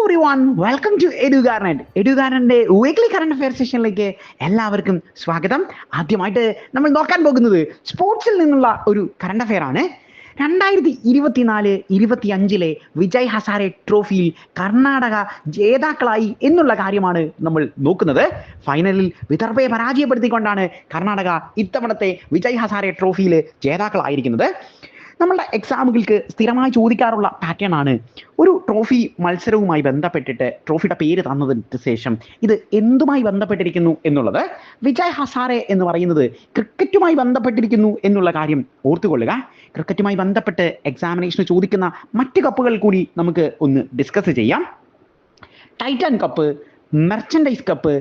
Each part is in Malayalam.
എവ്രി വൺ വെൽക്കം ടു എഡ്യൂകാരൻ്റെ വീക്ക്ലി കറണ്ട് അഫെയർ സെഷനിലേക്ക് എല്ലാവർക്കും സ്വാഗതം. ആദ്യമായിട്ട് നമ്മൾ നോക്കാൻ പോകുന്നത് സ്പോർട്സിൽ നിന്നുള്ള ഒരു കറണ്ട് അഫെയർ ആണ്. 2024-25 വിജയ് ഹസാരെ ട്രോഫിയിൽ കർണാടക ജേതാക്കളായി എന്നുള്ള കാര്യമാണ് നമ്മൾ നോക്കുന്നത്. ഫൈനലിൽ വിദർഭയെ പരാജയപ്പെടുത്തിക്കൊണ്ടാണ് കർണാടക ഇത്തവണത്തെ വിജയ് ഹസാരെ ട്രോഫിയിൽ ജേതാക്കളായിരിക്കുന്നത്. നമ്മളുടെ എക്സാമുകൾക്ക് സ്ഥിരമായി ചോദിക്കാറുള്ള പാറ്റേൺ ആണ്. ഒരു ട്രോഫി മത്സരവുമായി ബന്ധപ്പെട്ടിട്ട് ട്രോഫിയുടെ പേര് തന്നതിന് ശേഷം ഇത് എന്തുമായി ബന്ധപ്പെട്ടിരിക്കുന്നു എന്നുള്ളത്. വിജയ് ഹസാരെ എന്ന് പറയുന്നത് ക്രിക്കറ്റുമായി ബന്ധപ്പെട്ടിരിക്കുന്നു എന്നുള്ള കാര്യം ഓർത്തുകൊള്ളുക. ക്രിക്കറ്റുമായി ബന്ധപ്പെട്ട് എക്സാമിനേഷന് ചോദിക്കുന്ന മറ്റ് കപ്പുകൾ കൂടി നമുക്ക് ഒന്ന് ഡിസ്കസ് ചെയ്യാം. Titan cup, merchandise cup,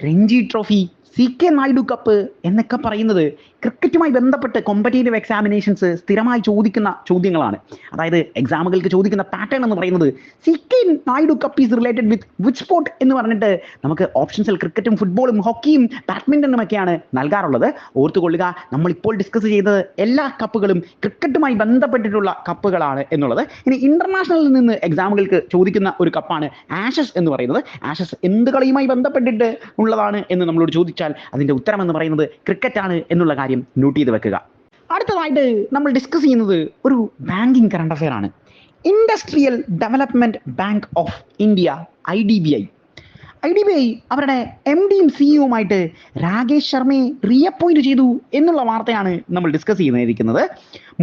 Ranji trophy, CK Naidu cup എന്നൊക്കെ പറയുന്നത് ക്രിക്കറ്റുമായി ബന്ധപ്പെട്ട് കോമ്പറ്റേറ്റീവ് എക്സാമിനേഷൻസ് സ്ഥിരമായി ചോദിക്കുന്ന ചോദ്യങ്ങളാണ്. അതായത് എക്സാമുകൾക്ക് ചോദിക്കുന്ന പാറ്റേൺ എന്ന് പറയുന്നത് CK Naidu cup is related with which sport എന്ന് പറഞ്ഞിട്ട് നമുക്ക് ഓപ്ഷൻസിൽ ക്രിക്കറ്റും ഫുട്ബോളും ഹോക്കിയും ബാഡ്മിൻ്റണും ഒക്കെയാണ് നൽകാറുള്ളത്. ഓർത്തുകൊള്ളുക, നമ്മളിപ്പോൾ ഡിസ്കസ് ചെയ്തത് എല്ലാ കപ്പുകളും ക്രിക്കറ്റുമായി ബന്ധപ്പെട്ടിട്ടുള്ള കപ്പുകളാണ് എന്നുള്ളത്. ഇനി ഇന്റർനാഷണലിൽ നിന്ന് എക്സാമുകൾക്ക് ചോദിക്കുന്ന ഒരു കപ്പാണ് ആഷസ് എന്ന് പറയുന്നത്. ആഷസ് എന്ത് കളിയുമായി ബന്ധപ്പെട്ടിട്ട് ഉള്ളതാണ് എന്ന് നമ്മളോട് ചോദിച്ചാൽ അതിന്റെ ഉത്തരം എന്ന് പറയുന്നത് ക്രിക്കറ്റ് ആണ് എന്നുള്ള കാര്യം നോട്ട് ചെയ്ത് വെക്കുക. അടുത്തതായിട്ട് നമ്മൾ ഡിസ്കസ് ചെയ്യുന്നത് ഒരു ബാങ്കിങ് കറണ്ട് അഫെയർ ആണ്. Industrial development bank of India IDBI അവരുടെ MDയും CEOയുമായിട്ട് രാകേഷ് ശർമ്മയെ റീഅപ്പോയിന്റ് ചെയ്തു എന്നുള്ള വാർത്തയാണ് നമ്മൾ ഡിസ്കസ് ചെയ്യുന്നിരിക്കുന്നത്.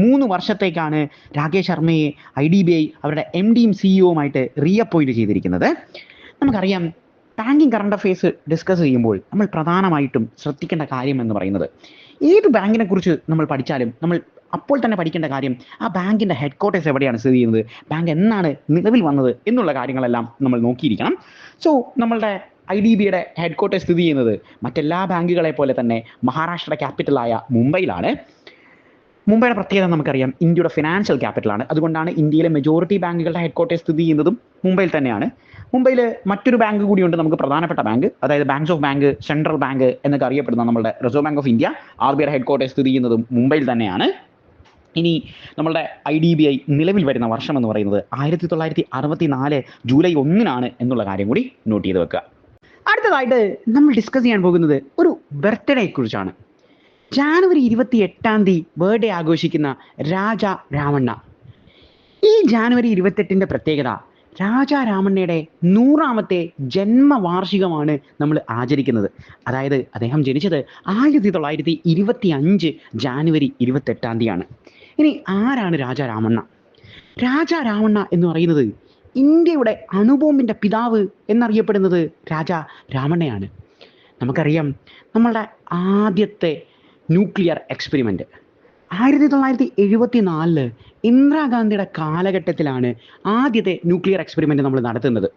3 വർഷത്തേക്കാണ് രാകേഷ് ശർമ്മയെ IDBI അവരുടെ MDയും CEOയുമായിട്ട് റീഅപ്പോയിന്റ് ചെയ്തിരിക്കുന്നത്. നമുക്കറിയാം, ബാങ്കിങ് കറണ്ട് അഫെയർസ് ഡിസ്കസ് ചെയ്യുമ്പോൾ നമ്മൾ പ്രധാനമായിട്ടും ശ്രദ്ധിക്കേണ്ട കാര്യം എന്ന് പറയുന്നത്, ഏത് ബാങ്കിനെ കുറിച്ച് നമ്മൾ പഠിച്ചാലും നമ്മൾ അപ്പോൾ തന്നെ പഠിക്കേണ്ട കാര്യം ആ ബാങ്കിൻ്റെ ഹെഡ് ക്വാർട്ടേഴ്സ് എവിടെയാണ് സ്ഥിതി ചെയ്യുന്നത്, ബാങ്ക് എന്നാണ് നിലവിൽ വന്നത് എന്നുള്ള കാര്യങ്ങളെല്ലാം നമ്മൾ നോക്കിയിരിക്കണം. സോ നമ്മളുടെ IDBIയുടെ ഹെഡ് ക്വാർട്ടേഴ്സ് സ്ഥിതി ചെയ്യുന്നത് മറ്റെല്ലാ ബാങ്കുകളെ പോലെ തന്നെ മഹാരാഷ്ട്ര ക്യാപിറ്റലായ മുംബൈയിലാണ്. മുംബൈയുടെ പ്രത്യേകത നമുക്കറിയാം, ഇന്ത്യയുടെ ഫിനാൻഷ്യൽ ക്യാപിറ്റലാണ്. അതുകൊണ്ടാണ് ഇന്ത്യയിലെ മെജോറിറ്റി ബാങ്കുകളുടെ ഹെഡ് ക്വാർട്ടേഴ്സ് സ്ഥിതി ചെയ്യുന്നതും മുംബൈയിൽ തന്നെയാണ്. മുംബൈയിൽ മറ്റൊരു ബാങ്ക് കൂടിയുണ്ട്, നമുക്ക് പ്രധാനപ്പെട്ട ബാങ്ക്, അതായത് banks of bank, central bank എന്നൊക്കെ അറിയപ്പെടുന്ന നമ്മുടെ റിസർവ് ബാങ്ക് ഓഫ് ഇന്ത്യ, RBIയുടെ ഹെഡ് ക്വാർട്ടേഴ്സ് സ്ഥിതി ചെയ്യുന്നതും മുംബൈയിൽ തന്നെയാണ്. ഇനി നമ്മളുടെ IDBI നിലവിൽ വരുന്ന വർഷം എന്ന് പറയുന്നത് 1964 ജൂലൈ 1 എന്നുള്ള കാര്യം കൂടി നോട്ട് ചെയ്ത് വെക്കുക. അടുത്തതായിട്ട് നമ്മൾ ഡിസ്കസ് ചെയ്യാൻ പോകുന്നത് ഒരു ബർത്ത്ഡേയെ കുറിച്ചാണ്. ജാനുവരി 28 ബർത്ത്ഡേ ആഘോഷിക്കുന്ന രാജാ രാമണ്ണ. ഈ ജാനുവരി 28 പ്രത്യേകത, രാജാ രാമണ്ണയുടെ 100ാമത്തെ ജന്മവാർഷികമാണ് നമ്മൾ ആചരിക്കുന്നത്. അതായത് അദ്ദേഹം ജനിച്ചത് 1925 ജാനുവരി 28 ഇനി ആരാണ് രാജാ രാമണ്ണ? രാജാ രാമണ്ണ എന്ന് പറയുന്നത് ഇന്ത്യയുടെ അണുബോംബിൻ്റെ പിതാവ് എന്നറിയപ്പെടുന്നത് രാജാ രാമണ്ണയാണ്. നമുക്കറിയാം, നമ്മളുടെ ആദ്യത്തെ ന്യൂക്ലിയർ എക്സ്പെരിമെൻ്റ് 1974 ഇന്ദിരാഗാന്ധിയുടെ കാലഘട്ടത്തിലാണ് ആദ്യത്തെ ന്യൂക്ലിയർ എക്സ്പെരിമെൻ്റ് നമ്മൾ നടത്തുന്നത്.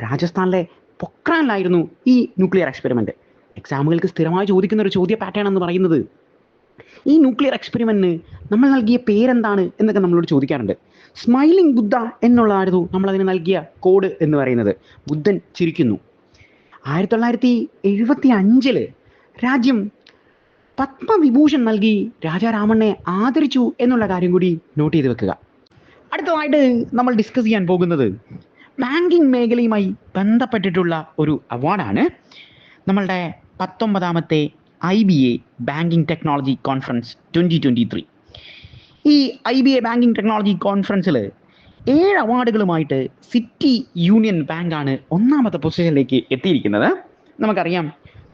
രാജസ്ഥാനിലെ പൊക്രാനിലായിരുന്നു ഈ ന്യൂക്ലിയർ എക്സ്പെരിമെൻ്റ്. എക്സാമുകൾക്ക് സ്ഥിരമായി ചോദിക്കുന്ന ഒരു ചോദ്യ പാറ്റേൺ എന്ന് പറയുന്നത്, ഈ ന്യൂക്ലിയർ എക്സ്പെരിമെൻറ്റിന് നമ്മൾ നൽകിയ പേരെന്താണ് എന്നൊക്കെ നമ്മളോട് ചോദിക്കാറുണ്ട്. സ്മൈലിംഗ് ബുദ്ധ എന്നുള്ളതായിരുന്നു നമ്മളതിന് നൽകിയ കോഡ് എന്ന് പറയുന്നത്. ബുദ്ധൻ ചിരിക്കുന്നു. 1975 രാജ്യം പത്മവിഭൂഷൺ നൽകി രാജാ രാമണ്ണയെ ആദരിച്ചു എന്നുള്ള കാര്യം കൂടി നോട്ട് ചെയ്ത് വെക്കുക. അടുത്തതായിട്ട് നമ്മൾ ഡിസ്കസ് ചെയ്യാൻ പോകുന്നത് ബാങ്കിങ് മേഖലയുമായി ബന്ധപ്പെട്ടിട്ടുള്ള ഒരു അവാർഡാണ്. നമ്മളുടെ 19ാമത്തെ IBA ബാങ്കിങ് ടെക്നോളജി കോൺഫറൻസ് 2023. ഈ IBA ബാങ്കിങ് ടെക്നോളജി കോൺഫറൻസിൽ 7 അവാർഡുകളുമായിട്ട് സിറ്റി യൂണിയൻ ബാങ്കാണ് 1ാമത്തെ പൊസിഷനിലേക്ക് എത്തിയിരിക്കുന്നത്. നമുക്കറിയാം,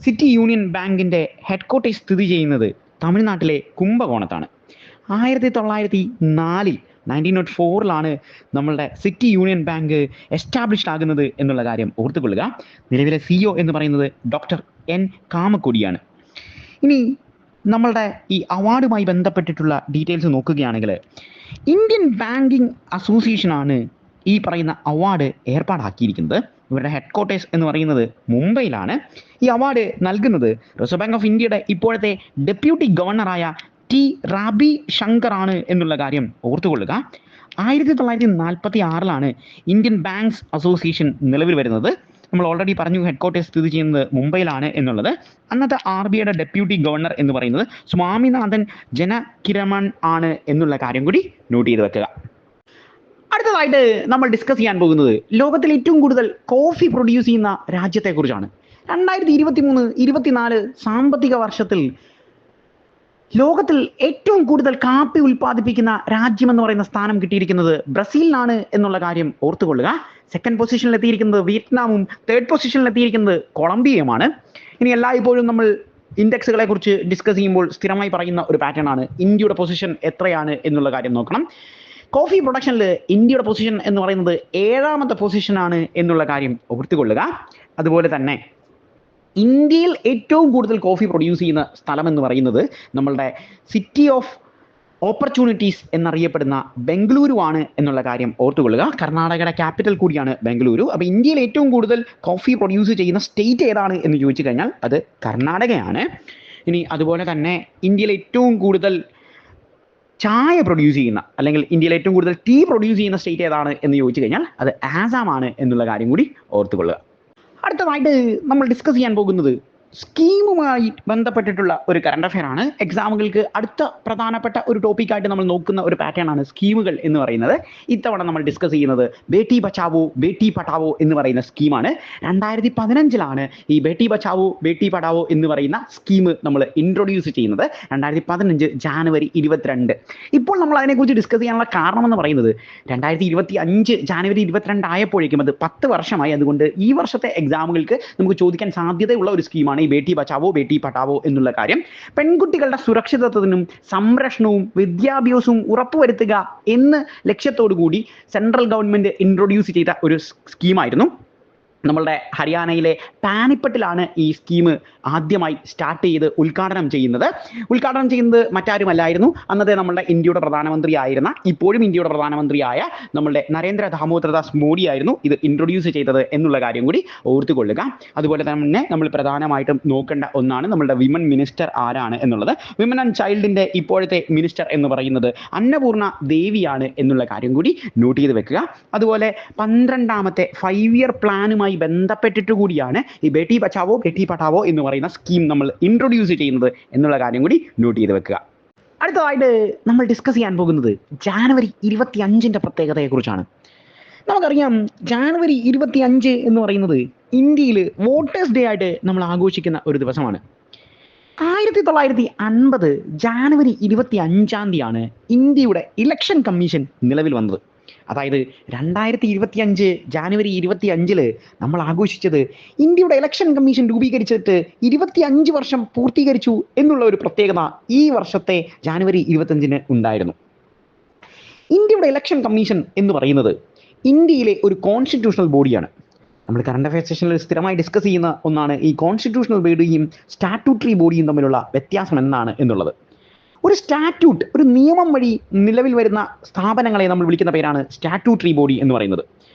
സിറ്റി യൂണിയൻ ബാങ്കിൻ്റെ ഹെഡ് ക്വാർട്ടേഴ്സ് സ്ഥിതി ചെയ്യുന്നത് തമിഴ്നാട്ടിലെ കുംഭകോണത്താണ്. 1904 നമ്മളുടെ സിറ്റി യൂണിയൻ ബാങ്ക് എസ്റ്റാബ്ലിഷ്ഡ് ആകുന്നത് എന്നുള്ള കാര്യം ഓർത്തുകൊള്ളുക. നിലവിലെ CEO എന്ന് പറയുന്നത് ഡോക്ടർ N കാമക്കൊടിയാണ്. ഇനി നമ്മളുടെ ഈ അവാർഡുമായി ബന്ധപ്പെട്ടിട്ടുള്ള ഡീറ്റെയിൽസ് നോക്കുകയാണെങ്കിൽ, ഇന്ത്യൻ ബാങ്കിങ് അസോസിയേഷനാണ് ഈ പറയുന്ന അവാർഡ് ഏർപ്പാടാക്കിയിരിക്കുന്നത്. ഇവരുടെ ഹെഡ് ക്വാർട്ടേഴ്സ് എന്ന് പറയുന്നത് മുംബൈയിലാണ്. ഈ അവാർഡ് നൽകുന്നത് റിസർവ് ബാങ്ക് ഓഫ് ഇന്ത്യയുടെ ഇപ്പോഴത്തെ ഡെപ്യൂട്ടി ഗവർണറായ T റാബി ശങ്കർ ആണ് എന്നുള്ള കാര്യം ഓർത്തുകൊള്ളുക. 1946 ഇന്ത്യൻ ബാങ്ക്സ് അസോസിയേഷൻ നിലവിൽ വരുന്നത്. നമ്മൾ ഓൾറെഡി പറഞ്ഞു, ഹെഡ് ക്വാർട്ടേഴ്സ് സ്ഥിതി ചെയ്യുന്നത് മുംബൈയിലാണ് എന്നുള്ളത്. അന്നത്തെ RBIയുടെ ഡെപ്യൂട്ടി ഗവർണർ എന്ന് പറയുന്നത് സ്വാമിനാഥൻ ജനകിരമൺ ആണ് എന്നുള്ള കാര്യം കൂടി നോട്ട് ചെയ്ത് വെക്കുക. അടുത്തതായിട്ട് നമ്മൾ ഡിസ്കസ് ചെയ്യാൻ പോകുന്നത് ലോകത്തിൽ ഏറ്റവും കൂടുതൽ കോഫി പ്രൊഡ്യൂസ് ചെയ്യുന്ന രാജ്യത്തെക്കുറിച്ചാണ്. 2023-24 സാമ്പത്തിക വർഷത്തിൽ ലോകത്തിൽ ഏറ്റവും കൂടുതൽ കാപ്പി ഉൽപ്പാദിപ്പിക്കുന്ന രാജ്യം എന്ന് പറയുന്ന സ്ഥാനം കിട്ടിയിരിക്കുന്നത് ബ്രസീലിനാണ് എന്നുള്ള കാര്യം ഓർത്തുകൊള്ളുക. സെക്കൻഡ് പൊസിഷനിൽ എത്തിയിരിക്കുന്നത് വിയറ്റ്നാമും തേർഡ് പൊസിഷനിൽ എത്തിയിരിക്കുന്നത് കൊളംബിയയുമാണ്. ഇനി എല്ലായ്പ്പോഴും നമ്മൾ ഇൻഡെക്സുകളെ കുറിച്ച് ഡിസ്കസ് ചെയ്യുമ്പോൾ സ്ഥിരമായി പറയുന്ന ഒരു പാറ്റേൺ ആണ് ഇന്ത്യയുടെ പൊസിഷൻ എത്രയാണ് എന്നുള്ള കാര്യം നോക്കണം. കോഫി പ്രൊഡക്ഷനിൽ ഇന്ത്യയുടെ പൊസിഷൻ എന്ന് പറയുന്നത് 7ാമത്തെ പൊസിഷനാണ് എന്നുള്ള കാര്യം ഓർത്തുകൊള്ളുക. അതുപോലെ തന്നെ ഇന്ത്യയിൽ ഏറ്റവും കൂടുതൽ കോഫി പ്രൊഡ്യൂസ് ചെയ്യുന്ന സ്ഥലം എന്ന് പറയുന്നത് നമ്മളുടെ സിറ്റി ഓഫ് ഓപ്പർച്യൂണിറ്റീസ് എന്നറിയപ്പെടുന്ന ബംഗളൂരു ആണ് എന്നുള്ള കാര്യം ഓർത്തുകൊള്ളുക. കർണാടകയുടെ ക്യാപിറ്റൽ കൂടിയാണ് ബംഗളൂരു. അപ്പോൾ ഇന്ത്യയിൽ ഏറ്റവും കൂടുതൽ കോഫി പ്രൊഡ്യൂസ് ചെയ്യുന്ന സ്റ്റേറ്റ് ഏതാണ് എന്ന് ചോദിച്ചു കഴിഞ്ഞാൽ അത് കർണാടകയാണ്. ഇനി അതുപോലെ തന്നെ ഇന്ത്യയിൽ ഏറ്റവും കൂടുതൽ ചായ പ്രൊഡ്യൂസ് ചെയ്യുന്ന അല്ലെങ്കിൽ ഇന്ത്യയിൽ ഏറ്റവും കൂടുതൽ ടീ പ്രൊഡ്യൂസ് ചെയ്യുന്ന സ്റ്റേറ്റ് ഏതാണ് എന്ന് ചോദിച്ചു കഴിഞ്ഞാൽ അത് ആസാം ആണ് എന്നുള്ള കാര്യം കൂടി ഓർത്തുകൊള്ളുക. അടുത്തതായിട്ട് നമ്മൾ ഡിസ്കസ് ചെയ്യാൻ പോകുന്നത് സ്കീമുമായി ബന്ധപ്പെട്ടിട്ടുള്ള ഒരു കറണ്ട് അഫെയർ ആണ്. എക്സാമുകൾക്ക് അടുത്ത പ്രധാനപ്പെട്ട ഒരു ടോപ്പിക്കായിട്ട് നമ്മൾ നോക്കുന്ന ഒരു പാറ്റേൺ ആണ് സ്കീമുകൾ എന്ന് പറയുന്നത്. ഇത്തവണ നമ്മൾ ഡിസ്കസ് ചെയ്യുന്നത് ബേട്ടി ബച്ചാവോ ബേട്ടി പഠാവോ എന്ന് പറയുന്ന സ്കീമാണ്. 2015 ഈ ബേട്ടി ബച്ചാവോ ബേട്ടി പഠാവോ എന്ന് പറയുന്ന സ്കീം നമ്മൾ ഇൻട്രൊഡ്യൂസ് ചെയ്യുന്നത്. 2015 ജാനുവരി 22. ഇപ്പോൾ നമ്മൾ അതിനെക്കുറിച്ച് ഡിസ്കസ് ചെയ്യാനുള്ള കാരണം എന്ന് പറയുന്നത് 2025 ജാനുവരി 22 ആയപ്പോഴേക്കും അത് 10 വർഷമായി. അതുകൊണ്ട് ഈ വർഷത്തെ എക്സാമുകൾക്ക് നമുക്ക് ചോദിക്കാൻ സാധ്യതയുള്ള ഒരു സ്കീമാണ് ഈ ബേട്ടി ബച്ചാവോ ബേട്ടി പഠാവോ എന്നുള്ള കാര്യം. പെൺകുട്ടികളുടെ സുരക്ഷിതത്വത്തിനും സംരക്ഷണവും വിദ്യാഭ്യാസവും ഉറപ്പുവരുത്തുക എന്ന ലക്ഷ്യത്തോടു കൂടി സെൻട്രൽ ഗവൺമെന്റ് ഇൻട്രൊഡ്യൂസ് ചെയ്ത ഒരു സ്കീമായിരുന്നു. നമ്മളുടെ ഹരിയാനയിലെ പാനിപ്പട്ടിലാണ് ഈ സ്കീം ആദ്യമായി സ്റ്റാർട്ട് ചെയ്ത് ഉദ്ഘാടനം ചെയ്യുന്നത് മറ്റാരുമല്ലായിരുന്നു, അന്നത്തെ നമ്മളുടെ ഇന്ത്യയുടെ പ്രധാനമന്ത്രി ആയിരുന്ന, ഇപ്പോഴും ഇന്ത്യയുടെ പ്രധാനമന്ത്രിയായ നമ്മളുടെ നരേന്ദ്ര ദാമോദർദാസ് മോഡി ആയിരുന്നു ഇത് ഇൻട്രൊഡ്യൂസ് ചെയ്തത് എന്നുള്ള കാര്യം കൂടി ഓർത്തുകൊള്ളുക. അതുപോലെ തന്നെ നമ്മൾ പ്രധാനമായിട്ടും നോക്കേണ്ട ഒന്നാണ് നമ്മളുടെ വിമൻ മിനിസ്റ്റർ ആരാണ് എന്നുള്ളത്. വിമൻ ആൻഡ് ചൈൽഡിന്റെ ഇപ്പോഴത്തെ മിനിസ്റ്റർ എന്ന് പറയുന്നത് അന്നപൂർണ ദേവിയാണ് എന്നുള്ള കാര്യം കൂടി നോട്ട് ചെയ്ത് വെക്കുക. അതുപോലെ 12ാമത്തെ 5 ഇയർ പ്ലാനുമായി ബന്ധപ്പെട്ടിട്ട് കൂടിയാണ് ഈ ബേട്ടി ബച്ചാവോ ബേട്ടി പഠാവോ എന്ന് പറയുന്ന സ്കീം നമ്മൾ ഇൻട്രൊഡ്യൂസ് ചെയ്യുന്നത് എന്നുള്ള കാര്യം കൂടി നോട്ട് ചെയ്ത് വെക്കുക. അടുത്തതായിട്ട് നമ്മൾ ഡിസ്കസ് ചെയ്യാൻ പോകുന്നത് ജാനുവരി 25 പ്രത്യേകതയെക്കുറിച്ചാണ്. നമുക്കറിയാം ജാനുവരി 25 എന്ന് പറയുന്നത് ഇന്ത്യയിൽ വോട്ടേഴ്സ് ഡേ ആയിട്ട് നമ്മൾ ആഘോഷിക്കുന്ന ഒരു ദിവസമാണ്. 1950 ജാനുവരി 25 ഇന്ത്യയുടെ ഇലക്ഷൻ കമ്മീഷൻ നിലവിൽ വന്നത്. അതായത് 2025 ജാനുവരി 25 നമ്മൾ ആഘോഷിച്ചത് ഇന്ത്യയുടെ ഇലക്ഷൻ കമ്മീഷൻ രൂപീകരിച്ചിട്ട് 25 വർഷം പൂർത്തീകരിച്ചു എന്നുള്ള ഒരു പ്രത്യേകത ഈ വർഷത്തെ ജാനുവരി 25 ഉണ്ടായിരുന്നു. ഇന്ത്യയുടെ ഇലക്ഷൻ കമ്മീഷൻ എന്ന് പറയുന്നത് ഇന്ത്യയിലെ ഒരു കോൺസ്റ്റിറ്റ്യൂഷണൽ ബോഡിയാണ്. നമ്മൾ കറണ്ട് അഫെയർ സെഷനിൽ സ്ഥിരമായി ഡിസ്കസ് ചെയ്യുന്ന ഒന്നാണ് ഈ കോൺസ്റ്റിറ്റ്യൂഷണൽ ബോഡിയും സ്റ്റാറ്റ്യൂട്ടറി ബോഡിയും തമ്മിലുള്ള വ്യത്യാസം എന്താണ് എന്നുള്ളത്. ഒരു സ്റ്റാറ്റ്യൂട്ട്, ഒരു നിയമം വഴി നിലവിൽ വരുന്ന സ്ഥാപനങ്ങളെ നമ്മൾ വിളിക്കുന്ന പേരാണ് സ്റ്റാറ്റ്യൂട്ടറി ബോഡി എന്ന് പറയുന്നത്.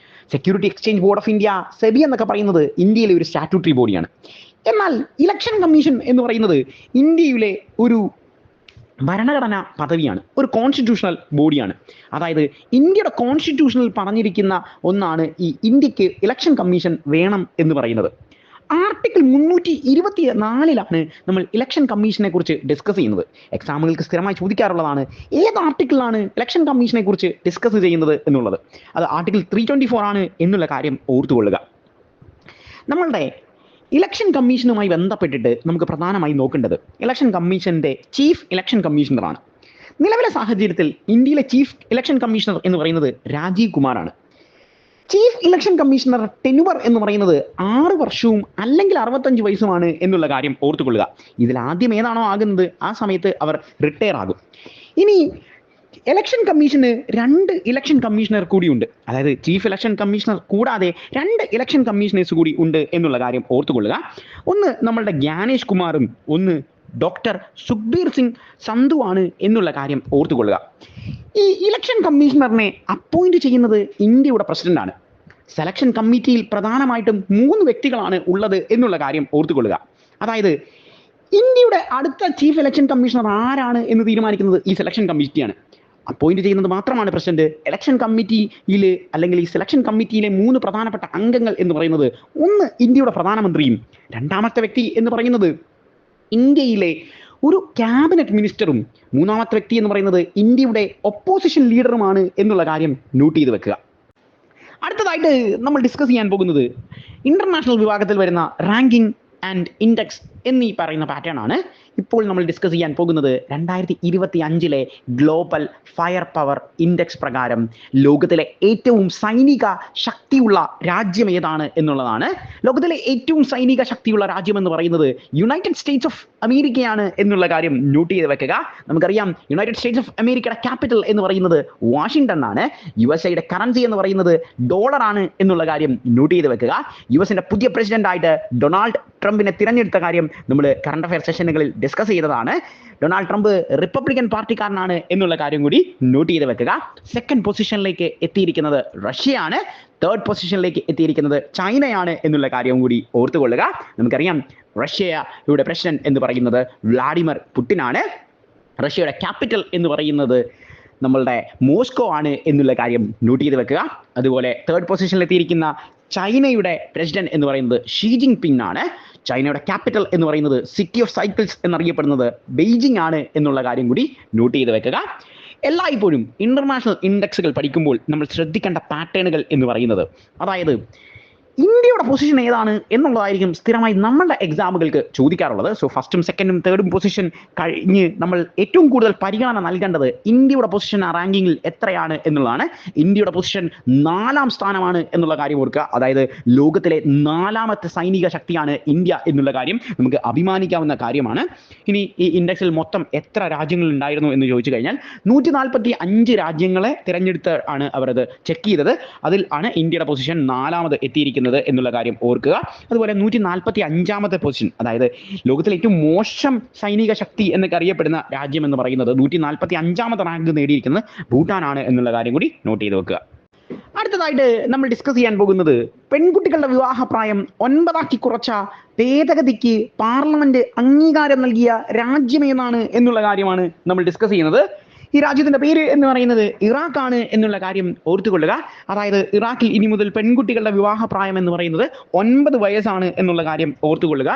Security exchange board of India, SEBI എന്നൊക്കെ പറയുന്നത് ഇന്ത്യയിലെ ഒരു സ്റ്റാറ്റ്യൂട്ടറി ബോഡിയാണ്. എന്നാൽ ഇലക്ഷൻ കമ്മീഷൻ എന്ന് പറയുന്നത് ഇന്ത്യയിലെ ഒരു ഭരണഘടനാ പദവിയാണ്, ഒരു കോൺസ്റ്റിറ്റ്യൂഷണൽ ബോഡിയാണ്. അതായത് ഇന്ത്യയുടെ കോൺസ്റ്റിറ്റ്യൂഷനിൽ പറഞ്ഞിരിക്കുന്ന ഒന്നാണ് ഈ ഇന്ത്യക്ക് ഇലക്ഷൻ കമ്മീഷൻ വേണം എന്ന് പറയുന്നത്. ആർട്ടിക്കിൾ 324 നമ്മൾ ഇലക്ഷൻ കമ്മീഷനെ കുറിച്ച് ഡിസ്കസ് ചെയ്യുന്നത്. എക്സാമുകൾക്ക് സ്ഥിരമായി ചോദിക്കാറുള്ളതാണ് ഏത് ആർട്ടിക്കിളാണ് ഇലക്ഷൻ കമ്മീഷനെ കുറിച്ച് ഡിസ്കസ് ചെയ്യുന്നത് എന്നുള്ളത്. അത് ആർട്ടിക്കിൾ 324 എന്നുള്ള കാര്യം ഓർത്തുകൊള്ളുക. നമ്മളുടെ ഇലക്ഷൻ കമ്മീഷനുമായി ബന്ധപ്പെട്ടിട്ട് നമുക്ക് പ്രധാനമായി നോക്കേണ്ടത് ഇലക്ഷൻ കമ്മീഷന്റെ ചീഫ് ഇലക്ഷൻ കമ്മീഷണറാണ്. നിലവിലെ സാഹചര്യത്തിൽ ഇന്ത്യയിലെ ചീഫ് ഇലക്ഷൻ കമ്മീഷണർ എന്ന് പറയുന്നത് രാജീവ് കുമാറാണ്. ചീഫ് ഇലക്ഷൻ കമ്മീഷണർ ടെനുവർ എന്ന് പറയുന്നത് 6 വർഷവും അല്ലെങ്കിൽ 65 വയസ്സുമാണ് എന്നുള്ള കാര്യം ഓർത്തുകൊള്ളുക. ഇതിൽ ആദ്യം ഏതാണോ ആകുന്നത് ആ സമയത്ത് അവർ റിട്ടയർ ആകും. ഇനി ഇലക്ഷൻ കമ്മീഷന് 2 ഇലക്ഷൻ കമ്മീഷണർ കൂടിയുണ്ട്. അതായത് ചീഫ് ഇലക്ഷൻ കമ്മീഷണർ കൂടാതെ 2 ഇലക്ഷൻ കമ്മീഷണേഴ്സ് കൂടി ഉണ്ട് എന്നുള്ള കാര്യം ഓർത്തുകൊള്ളുക. ഒന്ന് നമ്മളുടെ ജ്ഞാനേഷ് കുമാറും ഒന്ന് ഡോക്ടർ സുഖ്ബീർ സിംഗ് സന്ധു ആണ് എന്നുള്ള കാര്യം ഓർത്തുകൊള്ളുക. ഈ ഇലക്ഷൻ കമ്മീഷണറിനെ അപ്പോയിന്റ് ചെയ്യുന്നത് ഇന്ത്യയുടെ പ്രസിഡന്റാണ്. സെലക്ഷൻ കമ്മിറ്റിയിൽ പ്രധാനമായിട്ടും 3 വ്യക്തികളാണ് ഉള്ളത് എന്നുള്ള കാര്യം ഓർത്തുകൊള്ളുക. അതായത് ഇന്ത്യയുടെ അടുത്ത ചീഫ് ഇലക്ഷൻ കമ്മീഷണർ ആരാണ് എന്ന് തീരുമാനിക്കുന്നത് ഈ സെലക്ഷൻ കമ്മിറ്റിയാണ്. അപ്പോയിന്റ് ചെയ്യുന്നത് മാത്രമാണ് പ്രസിഡന്റ്. ഇലക്ഷൻ കമ്മിറ്റിയിൽ അല്ലെങ്കിൽ ഈ സെലക്ഷൻ കമ്മിറ്റിയിലെ 3 പ്രധാനപ്പെട്ട അംഗങ്ങൾ എന്ന് പറയുന്നത് ഒന്ന് ഇന്ത്യയുടെ പ്രധാനമന്ത്രിയും, രണ്ടാമത്തെ വ്യക്തി എന്ന് പറയുന്നത് ഇന്ത്യയിലെ ഒരു ക്യാബിനറ്റ് മിനിസ്റ്ററും മൂന്നാമത്തെ വ്യക്തി എന്ന് പറയുന്നത് ഇന്ത്യയുടെ ഒപ്പോസിഷൻ ലീഡറുമാണ് എന്നുള്ള കാര്യം നോട്ട് ചെയ്ത് വെക്കുക. അടുത്തതായിട്ട് നമ്മൾ ഡിസ്കസ് ചെയ്യാൻ പോകുന്നത് ഇന്റർനാഷണൽ വിഭാഗത്തിൽ വരുന്ന റാങ്കിങ് ആൻഡ് ഇൻഡെക്സ് എന്നീ പറയുന്ന പാറ്റേൺ ആണ്. ഇപ്പോൾ നമ്മൾ ഡിസ്കസ് ചെയ്യാൻ പോകുന്നത് 2025 ഗ്ലോബൽ ഫയർ പവർ ഇൻഡെക്സ് പ്രകാരം ലോകത്തിലെ ഏറ്റവും സൈനിക ശക്തിയുള്ള രാജ്യം ഏതാണ് എന്നുള്ളതാണ്. ലോകത്തിലെ ഏറ്റവും സൈനിക ശക്തിയുള്ള രാജ്യം എന്ന് പറയുന്നത് യുണൈറ്റഡ് സ്റ്റേറ്റ്സ് ഓഫ് അമേരിക്കയാണ് എന്നുള്ള കാര്യം നോട്ട് ചെയ്ത് വെക്കുക. നമുക്കറിയാം യുണൈറ്റഡ് സ്റ്റേറ്റ്സ് ഓഫ് അമേരിക്കയുടെ ക്യാപിറ്റൽ എന്ന് പറയുന്നത് വാഷിംഗ്ടൺ ആണ്. യുടെ കറൻസി എന്ന് പറയുന്നത് ഡോളറാണ് എന്നുള്ള കാര്യം നോട്ട് ചെയ്ത് വെക്കുക. യുടെ പുതിയ പ്രസിഡന്റ് ആയിട്ട് ഡൊണാൾഡ് ട്രംപിനെ തിരഞ്ഞെടുത്ത കാര്യം നമ്മൾ കറണ്ട് അഫയർ സെഷനുകളിൽ ഡിസ്കസ് ചെയ്തതാണ്. ഡൊണാൾഡ് ട്രംപ് റിപ്പബ്ലിക്കൻ പാർട്ടിക്കാരനാണ് എന്നുള്ള കാര്യം കൂടി നോട്ട് ചെയ്ത് വെക്കുക. സെക്കൻഡ് പൊസിഷനിലേക്ക് എത്തിയിരിക്കുന്നത് റഷ്യയാണ്. തേർഡ് പൊസിഷനിലേക്ക് എത്തിയിരിക്കുന്നത് ചൈനയാണ് എന്നുള്ള കാര്യം കൂടി ഓർത്തുകൊള്ളുക. നമുക്കറിയാം റഷ്യയുടെ പ്രസിഡന്റ് എന്ന് പറയുന്നത് വ്ളാഡിമിർ പുടിനാണ്. റഷ്യയുടെ ക്യാപിറ്റൽ എന്ന് പറയുന്നത് നമ്മളുടെ മോസ്കോ ആണ് എന്നുള്ള കാര്യം നോട്ട് ചെയ്ത് വെക്കുക. അതുപോലെ തേർഡ് പൊസിഷനിൽ എത്തിയിരിക്കുന്ന ചൈനയുടെ പ്രസിഡന്റ് എന്ന് പറയുന്നത് ഷീ ജിൻ പിങ് ആണ്. ചൈനയുടെ ക്യാപിറ്റൽ എന്ന് പറയുന്നത് സിറ്റി ഓഫ് സൈക്കിൾസ് എന്നറിയപ്പെടുന്നത് ബെയ്ജിംഗ് ആണ് എന്നുള്ള കാര്യം കൂടി നോട്ട് ചെയ്ത് വെക്കുക. എല്ലായ്പ്പോഴും ഇന്റർനാഷണൽ ഇൻഡെക്സുകൾ പഠിക്കുമ്പോൾ നമ്മൾ ശ്രദ്ധിക്കേണ്ട പാറ്റേണുകൾ എന്ന് പറയുന്നത്, അതായത് ഇന്ത്യയുടെ പൊസിഷൻ ഏതാണ് എന്നുള്ളതായിരിക്കും സ്ഥിരമായി നമ്മളുടെ എക്സാമുകൾക്ക് ചോദിക്കാറുള്ളത്. സോ ഫസ്റ്റും സെക്കൻഡും തേർഡും പൊസിഷൻ കഴിഞ്ഞ് നമ്മൾ ഏറ്റവും കൂടുതൽ പരിഗണന നൽകേണ്ടത് ഇന്ത്യയുടെ പൊസിഷൻ ആ റാങ്കിങ്ങിൽ എത്രയാണ് എന്നുള്ളതാണ്. ഇന്ത്യയുടെ പൊസിഷൻ 4ാം സ്ഥാനമാണ് എന്നുള്ള കാര്യം ഓർക്കുക. അതായത് ലോകത്തിലെ 4ാമത്തെ സൈനിക ശക്തിയാണ് ഇന്ത്യ എന്നുള്ള കാര്യം നമുക്ക് അഭിമാനിക്കാവുന്ന കാര്യമാണ്. ഇനി ഈ ഇൻഡെക്സിൽ മൊത്തം എത്ര രാജ്യങ്ങൾ ഉണ്ടായിരുന്നു എന്ന് ചോദിച്ചു കഴിഞ്ഞാൽ 145 രാജ്യങ്ങളെ തിരഞ്ഞെടുത്ത് ആണ് അവർ അത് ചെക്ക് ചെയ്തത്. അതിൽ ആണ് ഇന്ത്യയുടെ പൊസിഷൻ 4ാമത് എത്തിയിരിക്കുന്നത് എന്നുള്ള കാര്യം ഓർക്കുക. അതുപോലെ 145ാമത്തെ പൊസിഷൻ, അതായത് ലോകത്തിലെ ഏറ്റവും മോശം സൈനിക ശക്തി എന്നൊക്കെ അറിയപ്പെടുന്ന രാജ്യം എന്ന് പറയുന്നത് 145ാമത്തെ റാങ്ക് നേടിയിരിക്കുന്നത് ഭൂട്ടാനാണ് എന്നുള്ള കാര്യം കൂടി നോട്ട് ചെയ്ത് വെക്കുക. അടുത്തതായിട്ട് നമ്മൾ ഡിസ്കസ് ചെയ്യാൻ പോകുന്നത് പെൺകുട്ടികളുടെ വിവാഹപ്രായം 9 കുറച്ച ഭേദഗതിക്ക് പാർലമെന്റ് അംഗീകാരം നൽകിയ രാജ്യം ഏതാണ് എന്നുള്ള കാര്യമാണ് നമ്മൾ ഡിസ്കസ് ചെയ്യുന്നത്. ഈ രാജ്യത്തിന്റെ പേര് എന്ന് പറയുന്നത് ഇറാഖ് ആണ് എന്നുള്ള കാര്യം ഓർത്തുകൊള്ളുക. അതായത് ഇറാഖിൽ ഇനി മുതൽ പെൺകുട്ടികളുടെ വിവാഹപ്രായം എന്ന് പറയുന്നത് 9 വയസ്സാണ് എന്നുള്ള കാര്യം ഓർത്തുകൊള്ളുക.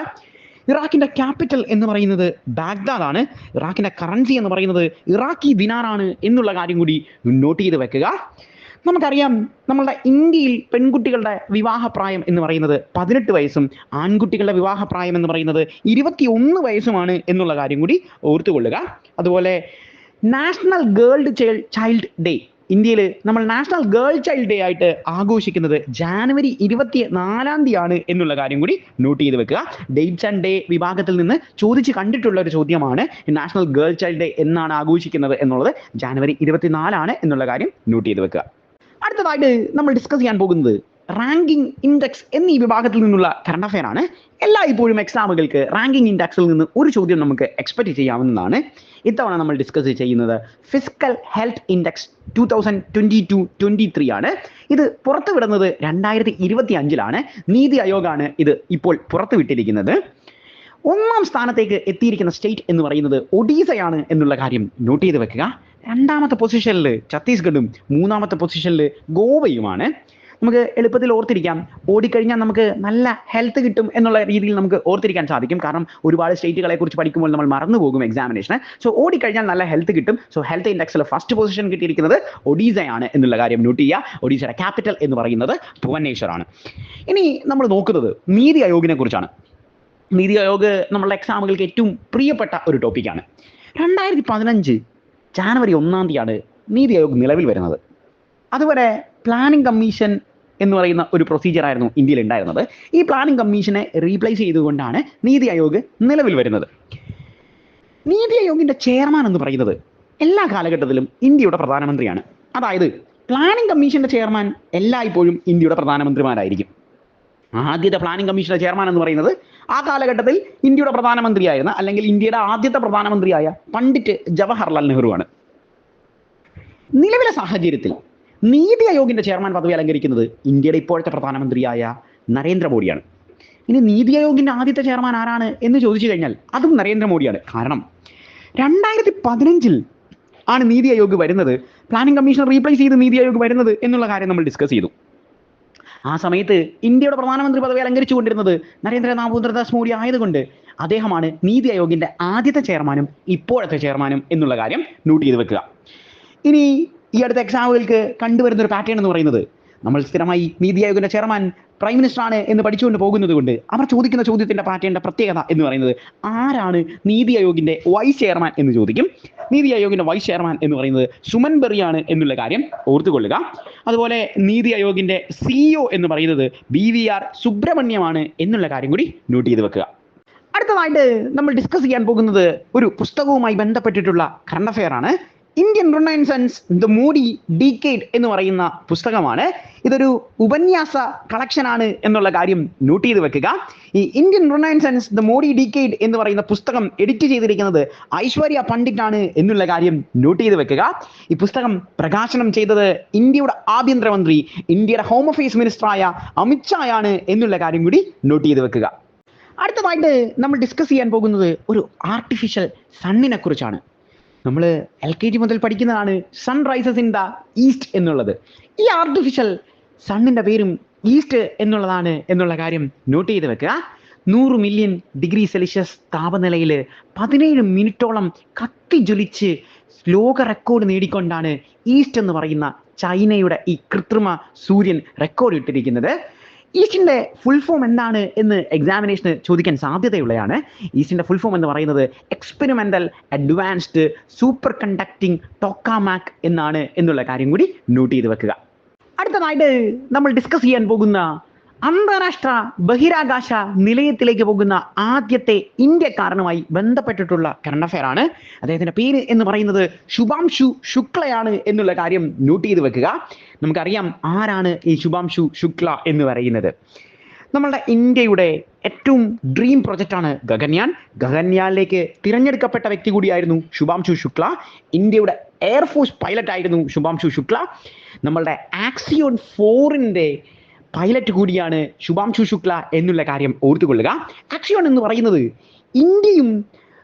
ഇറാഖിന്റെ ക്യാപിറ്റൽ എന്ന് പറയുന്നത് ബാഗ്ദാദ് ആണ്. ഇറാഖിന്റെ കറൻസി എന്ന് പറയുന്നത് ഇറാഖി ദിനാറാണ് എന്നുള്ള കാര്യം കൂടി നോട്ട് ചെയ്ത് വെക്കുക. നമുക്കറിയാം നമ്മളുടെ ഇന്ത്യയിൽ പെൺകുട്ടികളുടെ വിവാഹപ്രായം എന്ന് പറയുന്നത് 18 വയസ്സും ആൺകുട്ടികളുടെ വിവാഹപ്രായം എന്ന് പറയുന്നത് 21 വയസ്സുമാണ് എന്നുള്ള കാര്യം കൂടി ഓർത്തുകൊള്ളുക. അതുപോലെ നാഷണൽ ചൈൽഡ് ഡേ, ഇന്ത്യയിൽ നമ്മൾ നാഷണൽ ഗേൾ ചൈൽഡ് ഡേ ആയിട്ട് ആഘോഷിക്കുന്നത് ജാനുവരി 24-ാം തീയതിയാണ് എന്നുള്ള കാര്യം കൂടി നോട്ട് ചെയ്ത് വെക്കുക. ഡേറ്റ്സ് ആൻഡ് ഡേ വിഭാഗത്തിൽ നിന്ന് ചോദിച്ച് കണ്ടിട്ടുള്ള ഒരു ചോദ്യമാണ് നാഷണൽ ഗേൾ ചൈൽഡ് ഡേ എന്നാണ് ആഘോഷിക്കുന്നത് എന്നുള്ളത്. ജാനുവരി 24 എന്നുള്ള കാര്യം നോട്ട് ചെയ്ത് വെക്കുക. അടുത്തതായിട്ട് നമ്മൾ ഡിസ്കസ് ചെയ്യാൻ പോകുന്നത് റാങ്കിങ് ഇൻഡെക്സ് എന്നീ വിഭാഗത്തിൽ നിന്നുള്ള കറണ്ട് അഫയർ ആണ്. എല്ലായ്പ്പോഴും എക്സാമുകൾക്ക് റാങ്കിങ് ഇൻഡെക്സിൽ നിന്ന് ഒരു ചോദ്യം നമുക്ക് എക്സ്പെക്ട് ചെയ്യാവുന്നതാണ്. ഇത്തവണ നമ്മൾ ഡിസ്കസ് ചെയ്യുന്നത് ഫിസ്ക്കൽ ഹെൽത്ത് ഇൻഡെക്സ് 2022-23 ആണ്. ഇത് പുറത്തുവിടുന്നത് 2025-ലാണ്. നീതി ആയോഗാണ് ഇത് ഇപ്പോൾ പുറത്തുവിട്ടിരിക്കുന്നത്. 1ാം സ്ഥാനത്തേക്ക് എത്തിയിരിക്കുന്ന സ്റ്റേറ്റ് എന്ന് പറയുന്നത് ഒഡീസയാണ് എന്നുള്ള കാര്യം നോട്ട് ചെയ്ത് വെക്കുക. 2ാമത്തെ പൊസിഷനിൽ ഛത്തീസ്ഗഡും 3ാമത്തെ പൊസിഷനിൽ ഗോവയുമാണ്. നമുക്ക് എളുപ്പത്തിൽ ഓർത്തിരിക്കാം. ഓടിക്കഴിഞ്ഞാൽ നമുക്ക് നല്ല ഹെൽത്ത് കിട്ടും എന്നുള്ള രീതിയിൽ നമുക്ക് ഓർത്തിരിക്കാൻ സാധിക്കും. കാരണം ഒരുപാട് സ്റ്റേറ്റുകളെ കുറിച്ച് പഠിക്കുമ്പോൾ നമ്മൾ മറന്നു പോകും എക്സാമിനേഷന്. സോ ഓടിക്കഴിഞ്ഞാൽ നല്ല ഹെൽത്ത് കിട്ടും. സോ ഹെൽത്ത് ഇൻഡെക്സിൽ ഫസ്റ്റ് പൊസിഷൻ കിട്ടിയിരിക്കുന്നത് ഒഡീസയാണ് എന്നുള്ള കാര്യം നോട്ട് ചെയ്യുക. ഒഡീസയുടെ ക്യാപിറ്റൽ എന്ന് പറയുന്നത് ഭുവനേശ്വർ ആണ്. ഇനി നമ്മൾ നോക്കുന്നത് നീതി ആയോഗിനെ കുറിച്ചാണ്. നീതി ആയോഗ് നമ്മളുടെ എക്സാമുകൾക്ക് ഏറ്റവും പ്രിയപ്പെട്ട ഒരു ടോപ്പിക്കാണ്. 2015 ജാനുവരി 1-ാം തീയതിയാണ് നീതി ആയോഗ് നിലവിൽ വരുന്നത്. അതുവരെ പ്ലാനിംഗ് കമ്മീഷൻ എന്ന് പറയുന്ന ഒരു പ്രൊസീജിയർ ആയിരുന്നു ഇന്ത്യയിൽ ഉണ്ടായിരുന്നത്. ഈ പ്ലാനിംഗ് കമ്മീഷനെ റീപ്ലേസ് ചെയ്തുകൊണ്ടാണ് നീതി ആയോഗ് നിലവിൽ വരുന്നത്. നീതി ആയോഗിന്റെ ചെയർമാൻ എന്ന് പറയുന്നത് എല്ലാ കാലഘട്ടത്തിലും ഇന്ത്യയുടെ പ്രധാനമന്ത്രിയാണ്. അതായത് പ്ലാനിംഗ് കമ്മീഷന്റെ ചെയർമാൻ എല്ലായ്പ്പോഴും ഇന്ത്യയുടെ പ്രധാനമന്ത്രിമാരായിരിക്കും. ആദ്യത്തെ പ്ലാനിംഗ് കമ്മീഷന്റെ ചെയർമാൻ എന്ന് പറയുന്നത് ആ കാലഘട്ടത്തിൽ ഇന്ത്യയുടെ പ്രധാനമന്ത്രിയായിരുന്ന, അല്ലെങ്കിൽ ഇന്ത്യയുടെ ആദ്യത്തെ പ്രധാനമന്ത്രിയായ പണ്ഡിറ്റ് ജവഹർലാൽ നെഹ്റു ആണ്. നിലവിലെ സാഹചര്യത്തിൽ നീതി ആയോഗിന്റെ ചെയർമാൻ പദവി അലങ്കരിക്കുന്നത് ഇന്ത്യയുടെ ഇപ്പോഴത്തെ പ്രധാനമന്ത്രിയായ നരേന്ദ്രമോദിയാണ്. ഇനി നീതി ആയോഗിന്റെ ആദ്യത്തെ ചെയർമാൻ ആരാണ് എന്ന് ചോദിച്ചു കഴിഞ്ഞാൽ അതും നരേന്ദ്രമോദിയാണ്. കാരണം 2015 ആണ് നീതി ആയോഗ് വരുന്നത്. പ്ലാനിംഗ് കമ്മീഷൻ റീപ്ലേസ് ചെയ്ത് നീതി ആയോഗ് വരുന്നത് എന്നുള്ള കാര്യം നമ്മൾ ഡിസ്കസ് ചെയ്തു. ആ സമയത്ത് ഇന്ത്യയുടെ പ്രധാനമന്ത്രി പദവി അലങ്കരിച്ചുകൊണ്ടിരുന്നത് നരേന്ദ്രനാഥ് ദാസ് മോഡി ആയതുകൊണ്ട് അദ്ദേഹമാണ് നീതി ആയോഗിൻ്റെ ആദ്യത്തെ ചെയർമാനും ഇപ്പോഴത്തെ ചെയർമാനും എന്നുള്ള കാര്യം നോട്ട് ചെയ്ത് വെക്കുക. ഇനി ഈ അടുത്ത എക്സാമുകൾക്ക് കണ്ടുവരുന്ന ഒരു പാറ്റേൺ എന്ന് പറയുന്നത്, നമ്മൾ സ്ഥിരമായി നീതി ആയോഗിൻ്റെ ചെയർമാൻ പ്രൈം മിനിസ്റ്റർ ആണ് എന്ന് പഠിച്ചുകൊണ്ട് പോകുന്നത് കൊണ്ട് അവർ ചോദിക്കുന്ന ചോദ്യത്തിൻ്റെ പാറ്റേണിൻ്റെ പ്രത്യേകത എന്ന് പറയുന്നത്, ആരാണ് നീതി ആയോഗിൻ്റെ വൈസ് ചെയർമാൻ എന്ന് ചോദിക്കും. നീതി ആയോഗിൻ്റെ വൈസ് ചെയർമാൻ എന്ന് പറയുന്നത് സുമൻ ബെറിയാണ് എന്നുള്ള കാര്യം ഓർത്തുകൊള്ളുക. അതുപോലെ നീതി ആയോഗിൻ്റെ CEO എന്ന് പറയുന്നത് BVR സുബ്രഹ്മണ്യമാണ് എന്നുള്ള കാര്യം കൂടി നോട്ട് ചെയ്ത് വെക്കുക. അടുത്തതായിട്ട് നമ്മൾ ഡിസ്കസ് ചെയ്യാൻ പോകുന്നത് ഒരു പുസ്തകവുമായി ബന്ധപ്പെട്ടിട്ടുള്ള കറണ്ട് അഫെയർ ആണ്. Indian renaissance the Moody decade എന്ന് പറയുന്ന പുസ്തകമാണ്. ഇതൊരു ഉപന്യാസ കളക്ഷനാണ് എന്നുള്ള കാര്യം നോട്ട് ചെയ്ത് വെക്കുക. ഈ Indian renaissance the Moody decade എന്ന് പറയുന്ന പുസ്തകം എഡിറ്റ് ചെയ്തിരിക്കുന്നത് ഐശ്വര്യ പണ്ഡിറ്റ് ആണ് എന്നുള്ള കാര്യം നോട്ട് ചെയ്ത് വെക്കുക. ഈ പുസ്തകം പ്രകാശനം ചെയ്തത് ഇന്ത്യയുടെ ആഭ്യന്തരമന്ത്രി, ഇന്ത്യയുടെ ഹോം അഫയേഴ്സ് മിനിസ്റ്ററായ അമിത്ഷായാണ് എന്നുള്ള കാര്യം കൂടി നോട്ട് ചെയ്ത് വെക്കുക. അടുത്തതായിട്ട് നമ്മൾ ഡിസ്കസ് ചെയ്യാൻ പോകുന്നത് ഒരു ആർട്ടിഫിഷ്യൽ സണ്ണിനെ കുറിച്ചാണ്. നമ്മൾ LKG മുതൽ പഠിക്കുന്നതാണ് sun rises in the east എന്നുള്ളത്. ഈ ആർട്ടിഫിഷ്യൽ സണ്ണിൻ്റെ പേരും ഈസ്റ്റ് എന്നുള്ളതാണ് എന്നുള്ള കാര്യം നോട്ട് ചെയ്ത് വെക്കുക. 100 മില്യൺ ഡിഗ്രി സെൽഷ്യസ് താപനിലയിൽ 17 മിനിറ്റോളം കത്തിജ്വലിച്ച് ലോക റെക്കോർഡ് നേടിക്കൊണ്ടാണ് ഈസ്റ്റ് എന്ന് പറയുന്ന ചൈനയുടെ ഈ കൃത്രിമ സൂര്യൻ റെക്കോർഡ് ഇട്ടിരിക്കുന്നത്. ഈസ്റ്റിൻ്റെ ഫുൾ ഫോം എന്താണ് എന്ന് എക്സാമിനേഷന് ചോദിക്കാൻ സാധ്യതയുള്ളതാണ്. ഈസ്റ്റിൻ്റെ ഫുൾ ഫോം എന്ന് പറയുന്നത് എക്സ്പെരിമെൻ്റൽ അഡ്വാൻസ്ഡ് സൂപ്പർ കണ്ടക്ടിങ് ടോക്കാമാക് എന്നാണ് എന്നുള്ള കാര്യം കൂടി നോട്ട് ചെയ്ത് വെക്കുക. അടുത്തതായിട്ട് നമ്മൾ ഡിസ്കസ് ചെയ്യാൻ പോകുന്ന അന്താരാഷ്ട്ര ബഹിരാകാശ നിലയത്തിലേക്ക് പോകുന്ന ആദ്യത്തെ ഇന്ത്യക്കാരനുമായി ബന്ധപ്പെട്ടിട്ടുള്ള കറണ്ട് അഫെയർ ആണ്. അദ്ദേഹത്തിൻ്റെ പേര് എന്ന് പറയുന്നത് ശുഭാംശു ശുക്ലയാണ് എന്നുള്ള കാര്യം നോട്ട് ചെയ്ത് വെക്കുക. നമുക്കറിയാം ആരാണ് ഈ ശുഭാംശു ശുക്ല എന്ന് പറയുന്നത്. നമ്മളുടെ ഇന്ത്യയുടെ ഏറ്റവും ഡ്രീം പ്രൊജക്റ്റാണ് ഗഗൻയാൻ. ഗഗൻയാനിലേക്ക് തിരഞ്ഞെടുക്കപ്പെട്ട വ്യക്തി കൂടിയായിരുന്നു ശുഭാംശു ശുക്ല. ഇന്ത്യയുടെ എയർഫോഴ്സ് പൈലറ്റ് ആയിരുന്നു ശുഭാംശു ശുക്ല. നമ്മളുടെ ആക്സിയോൺ 4ൻ്റെ പൈലറ്റ് കൂടിയാണ് ശുഭാംശു ശുക്ല എന്നുള്ള കാര്യം ഓർത്തുകൊള്ളുക. ആക്സിയോൺ എന്ന് പറയുന്നത് ഇന്ത്യയും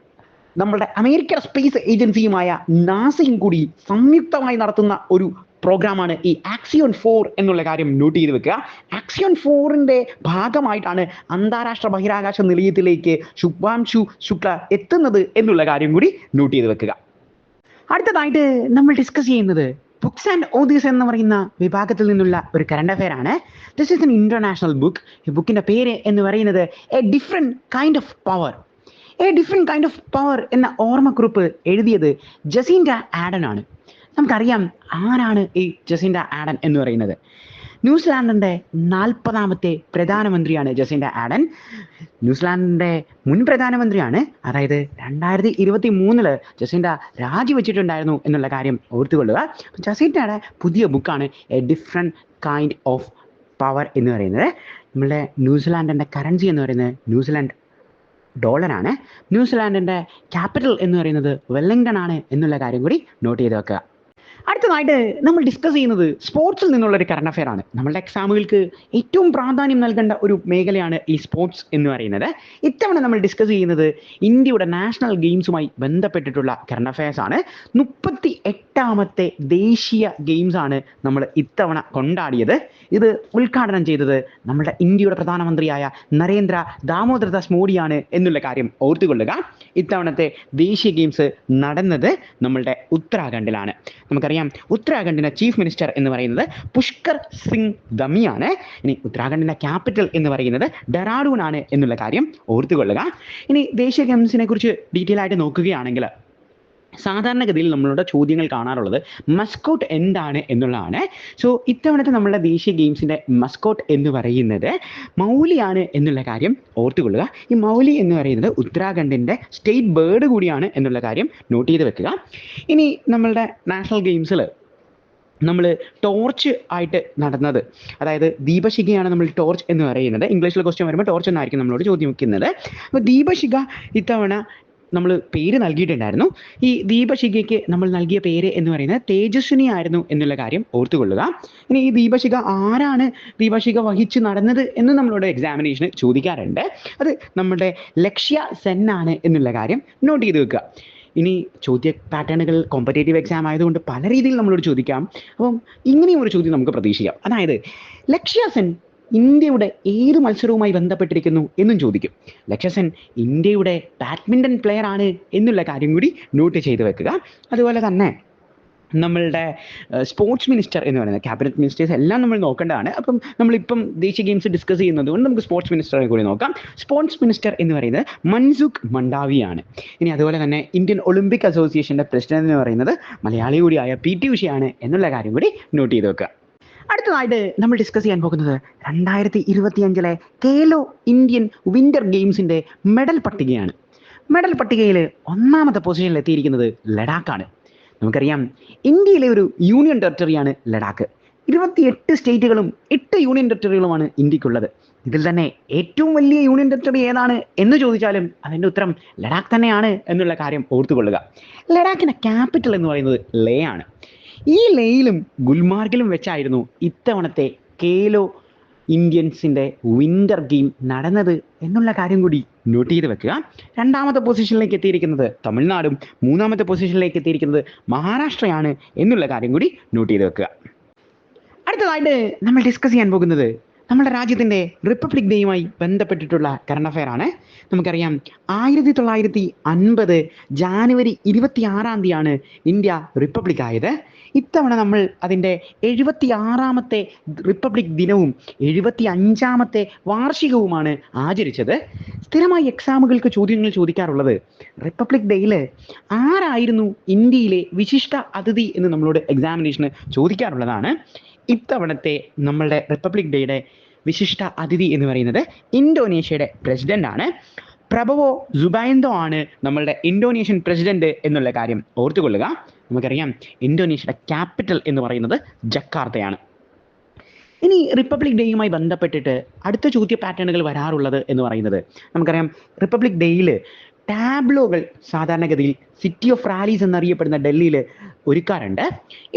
നമ്മളുടെ അമേരിക്കൻ സ്പേസ് ഏജൻസിയുമായ നാസയും കൂടി സംയുക്തമായി നടത്തുന്ന ഒരു പ്രോഗ്രാമാണ് ഈ ആക്സിയോൺ 4 എന്നുള്ള കാര്യം നോട്ട് ചെയ്ത് വെക്കുക. ആക്സിയോൺ 4ൻ്റെ ഭാഗമായിട്ടാണ് അന്താരാഷ്ട്ര ബഹിരാകാശ നിലയത്തിലേക്ക് ശുഭാംശു ശുക്ല എത്തുന്നത് എന്നുള്ള കാര്യം കൂടി നോട്ട് ചെയ്ത് വെക്കുക. അടുത്തതായിട്ട് നമ്മൾ ഡിസ്കസ് ചെയ്യുന്നത് ബുക്സ് ആൻഡ് ഓതേഴ്സ് എന്ന് പറയുന്ന വിഭാഗത്തിൽ നിന്നുള്ള ഒരു കറണ്ട് അഫെയർ ആണ്. This is N international book. ഈ ബുക്കിൻ്റെ പേര് എന്ന് പറയുന്നത് A different kind of power. A different kind of power എന്ന ഓർമ്മക്കുറിപ്പ് എഴുതിയത് ജസീൻഡ ആഡൻ ആണ്. നമുക്കറിയാം ആരാണ് ഈ ജസീൻഡ ആഡൻ എന്ന് പറയുന്നത്. ന്യൂസിലാൻഡിൻ്റെ 40ാമത്തെ പ്രധാനമന്ത്രിയാണ് ജസീൻഡ ആഡൻ. ന്യൂസിലാൻഡിൻ്റെ മുൻ പ്രധാനമന്ത്രിയാണ്. അതായത് 2023 ജസീൻഡ രാജിവെച്ചിട്ടുണ്ടായിരുന്നു എന്നുള്ള കാര്യം ഓർത്തുകൊള്ളുക. ജസീൻഡയുടെ പുതിയ ബുക്കാണ് A different kind of power എന്ന് പറയുന്നത്. നമ്മളുടെ ന്യൂസിലാൻഡിൻ്റെ കറൻസി എന്ന് പറയുന്നത് ന്യൂസിലാൻഡ് ഡോളറാണ്. ന്യൂസിലാൻഡിൻ്റെ ക്യാപിറ്റൽ എന്ന് പറയുന്നത് വെല്ലിംഗ്ടൺ ആണ് എന്നുള്ള കാര്യം കൂടി നോട്ട് ചെയ്ത് വെക്കുക. അടുത്തതായിട്ട് നമ്മൾ ഡിസ്കസ് ചെയ്യുന്നത് സ്പോർട്സിൽ നിന്നുള്ളൊരു കറണ്ട് അഫെയർ ആണ്. നമ്മളുടെ എക്സാമുകൾക്ക് ഏറ്റവും പ്രാധാന്യം നൽകേണ്ട ഒരു മേഖലയാണ് ഈ സ്പോർട്സ് എന്ന് പറയുന്നത്. ഇത്തവണ നമ്മൾ ഡിസ്കസ് ചെയ്യുന്നത് ഇന്ത്യയുടെ നാഷണൽ ഗെയിംസുമായി ബന്ധപ്പെട്ടിട്ടുള്ള കറണ്ട് അഫെയർസ് ആണ്. 38ാമത്തെ ദേശീയ ഗെയിംസ് ആണ് നമ്മൾ ഇത്തവണ കൊണ്ടാടിയത്. ഇത് ഉദ്ഘാടനം ചെയ്തത് നമ്മുടെ ഇന്ത്യയുടെ പ്രധാനമന്ത്രിയായ നരേന്ദ്ര ദാമോദർ ദാസ് മോഡിയാണ് എന്നുള്ള കാര്യം ഓർത്തുകൊള്ളുക. ഇത്തവണത്തെ ദേശീയ ഗെയിംസ് നടന്നത് നമ്മളുടെ ഉത്തരാഖണ്ഡിലാണ്. നമുക്കറിയാം ഉത്തരാഖണ്ഡിൻ്റെ ചീഫ് മിനിസ്റ്റർ എന്ന് പറയുന്നത് പുഷ്കർ സിംഗ് ധമിയാണ്. ഇനി ഉത്തരാഖണ്ഡിൻ്റെ ക്യാപിറ്റൽ എന്ന് പറയുന്നത് ഡെറാഡൂൺ ആണ് എന്നുള്ള കാര്യം ഓർത്തുകൊള്ളുക. ഇനി ദേശീയ ഗെയിംസിനെ കുറിച്ച് ഡീറ്റെയിൽ ആയിട്ട് നോക്കുകയാണെങ്കിൽ സാധാരണഗതിയിൽ നമ്മളുടെ ചോദ്യങ്ങൾ കാണാറുള്ളത് മസ്കോട്ട് എന്താണ് എന്നുള്ളതാണ്. സോ ഇത്തവണത്തെ നമ്മളുടെ ദേശീയ ഗെയിംസിൻ്റെ മസ്കോട്ട് എന്ന് പറയുന്നത് മൗലിയാണ് എന്നുള്ള കാര്യം ഓർത്തുകൊള്ളുക. ഈ മൗലി എന്ന് പറയുന്നത് ഉത്തരാഖണ്ഡിൻ്റെ സ്റ്റേറ്റ് ബേർഡ് കൂടിയാണ് എന്നുള്ള കാര്യം നോട്ട് ചെയ്ത് വെക്കുക. ഇനി നമ്മളുടെ നാഷണൽ ഗെയിംസിൽ നമ്മൾ ടോർച്ച് ആയിട്ട് നടന്നത്, അതായത് ദീപശിഖയാണ് നമ്മൾ ടോർച്ച് എന്ന് പറയുന്നത്. ഇംഗ്ലീഷിൽ ക്വസ്റ്റ്യൻ വരുമ്പോൾ ടോർച്ച് എന്നായിരിക്കും നമ്മളോട് ചോദ്യം വയ്ക്കുന്നത്. അപ്പോൾ ദീപശിഖ ഇത്തവണ നമ്മൾ പേര് നൽകിയിട്ടുണ്ടായിരുന്നു. ഈ ദീപശിഖയ്ക്ക് നമ്മൾ നൽകിയ പേര് എന്ന് പറയുന്നത് തേജസ്വിനി ആയിരുന്നു എന്നുള്ള കാര്യം ഓർത്തുകൊള്ളുക. ഇനി ഈ ദീപശിഖ ആരാണ് ദീപശിഖ വഹിച്ച് നടന്നത് എന്ന് നമ്മളോട് എക്സാമിനേഷന് ചോദിക്കാറുണ്ട്. അത് നമ്മുടെ ലക്ഷ്യ സെൻ ആണ് എന്നുള്ള കാര്യം നോട്ട് ചെയ്ത് വെക്കുക. ഇനി ചോദ്യ പാറ്റേണുകൾ കോമ്പറ്റേറ്റീവ് എക്സാം ആയതുകൊണ്ട് പല രീതിയിൽ നമ്മളോട് ചോദിക്കാം. അപ്പം ഇങ്ങനെയും ഒരു ചോദ്യം നമുക്ക് പ്രതീക്ഷിക്കാം. അതായത് ലക്ഷ്യ സെൻ ഇന്ത്യയുടെ ഏത് മത്സരവുമായി ബന്ധപ്പെട്ടിരിക്കുന്നു എന്നും ചോദിക്കും. ലക്ഷ്യ സെൻ ഇന്ത്യയുടെ ബാഡ്മിൻ്റൺ പ്ലെയർ ആണ് എന്നുള്ള കാര്യം കൂടി നോട്ട് ചെയ്ത് വെക്കുക. അതുപോലെ തന്നെ നമ്മളുടെ സ്പോർട്സ് മിനിസ്റ്റർ എന്ന് പറയുന്നത്, ക്യാബിനറ്റ് മിനിസ്റ്റേഴ്സ് എല്ലാം നമ്മൾ നോക്കേണ്ടതാണ്. അപ്പം നമ്മളിപ്പം ദേശീയ ഗെയിംസ് ഡിസ്കസ് ചെയ്യുന്നത് കൊണ്ട് നമുക്ക് സ്പോർട്സ് മിനിസ്റ്ററെ കൂടി നോക്കാം. സ്പോർട്സ് മിനിസ്റ്റർ എന്ന് പറയുന്നത് മൻസുഖ് മണ്ഡാവിയാണ്. ഇനി അതുപോലെ തന്നെ ഇന്ത്യൻ ഒളിമ്പിക് അസോസിയേഷൻ്റെ പ്രസിഡന്റ് എന്ന് പറയുന്നത് മലയാളി കൂടിയായ PT ഉഷയാണ് എന്നുള്ള കാര്യം കൂടി നോട്ട് ചെയ്ത് വെക്കുക. അടുത്തതായിട്ട് നമ്മൾ ഡിസ്കസ് ചെയ്യാൻ പോകുന്നത് 2025 ഖേലോ ഇന്ത്യൻ വിന്റർ ഗെയിംസിൻ്റെ മെഡൽ പട്ടികയാണ്. മെഡൽ പട്ടികയിൽ ഒന്നാമത്തെ പൊസിഷനിൽ എത്തിയിരിക്കുന്നത് ലഡാക്കാണ്. നമുക്കറിയാം ഇന്ത്യയിലെ ഒരു യൂണിയൻ ടെറിട്ടറിയാണ് ലഡാക്ക്. 28 സ്റ്റേറ്റുകളും 8 യൂണിയൻ ടെറിട്ടറികളുമാണ് ഇന്ത്യക്കുള്ളത്. ഇതിൽ തന്നെ ഏറ്റവും വലിയ യൂണിയൻ ടെറിട്ടറി ഏതാണ് എന്ന് ചോദിച്ചാലും അതിൻ്റെ ഉത്തരം ലഡാക്ക് തന്നെയാണ് എന്നുള്ള കാര്യം ഓർത്തുകൊള്ളുക. ലഡാക്കിൻ്റെ ക്യാപിറ്റൽ എന്ന് പറയുന്നത് ലേ ആണ്. ഈ ലേയിലും ഗുൽമാർഗിലും വെച്ചായിരുന്നു ഇത്തവണത്തെ ഖേലോ ഇന്ത്യൻസിൻ്റെ വിന്റർ ഗെയിം നടന്നത് എന്നുള്ള കാര്യം കൂടി നോട്ട് ചെയ്ത് വെക്കുക. രണ്ടാമത്തെ പൊസിഷനിലേക്ക് എത്തിയിരിക്കുന്നത് തമിഴ്നാടും മൂന്നാമത്തെ പൊസിഷനിലേക്ക് എത്തിയിരിക്കുന്നത് മഹാരാഷ്ട്രയാണ് എന്നുള്ള കാര്യം കൂടി നോട്ട് ചെയ്ത് വെക്കുക. അടുത്തതായിട്ട് നമ്മൾ ഡിസ്കസ് ചെയ്യാൻ പോകുന്നത് നമ്മുടെ രാജ്യത്തിൻ്റെ റിപ്പബ്ലിക് ഡേയുമായി ബന്ധപ്പെട്ടിട്ടുള്ള കറണ്ട് അഫെയർ ആണ്. നമുക്കറിയാം 1950 ജാനുവരി 26 ഇന്ത്യ റിപ്പബ്ലിക് ആയത്. ഇത്തവണ നമ്മൾ അതിൻ്റെ 76ാമത്തെ റിപ്പബ്ലിക് ദിനവും 75ാമത്തെ വാർഷികവുമാണ് ആചരിച്ചത്. സ്ഥിരമായി എക്സാമുകൾക്ക് ചോദ്യങ്ങൾ ചോദിക്കാറുള്ളത് റിപ്പബ്ലിക് ഡേയിൽ ആരായിരുന്നു ഇന്ത്യയിലെ വിശിഷ്ട അതിഥി എന്ന് നമ്മളോട് എക്സാമിനേഷന് ചോദിക്കാറുള്ളതാണ്. ഇത്തവണത്തെ നമ്മളുടെ റിപ്പബ്ലിക് ഡേയുടെ വിശിഷ്ട അതിഥി എന്ന് പറയുന്നത് ഇന്തോനേഷ്യയുടെ പ്രസിഡന്റ് ആണ്. പ്രബവോ സുബൈന്തോ ആണ് നമ്മളുടെ ഇന്തോനേഷ്യൻ പ്രസിഡന്റ് എന്നുള്ള കാര്യം ഓർത്തുകൊള്ളുക. നമുക്കറിയാം ഇന്തോനേഷ്യയുടെ ക്യാപിറ്റൽ എന്ന് പറയുന്നത് ജക്കാർത്തയാണ്. ഇനി റിപ്പബ്ലിക് ഡേയുമായി ബന്ധപ്പെട്ടിട്ട് അടുത്ത ചോദ്യ പാറ്റേണുകൾ വരാറുള്ളത് എന്ന് പറയുന്നത് നമുക്കറിയാം റിപ്പബ്ലിക് ഡേയിൽ ടാബ്ലോകൾ സാധാരണഗതിയിൽ സിറ്റി ഓഫ് റാലീസ് എന്നറിയപ്പെടുന്ന ഡൽഹിയിൽ ഒരുക്കാറുണ്ട്.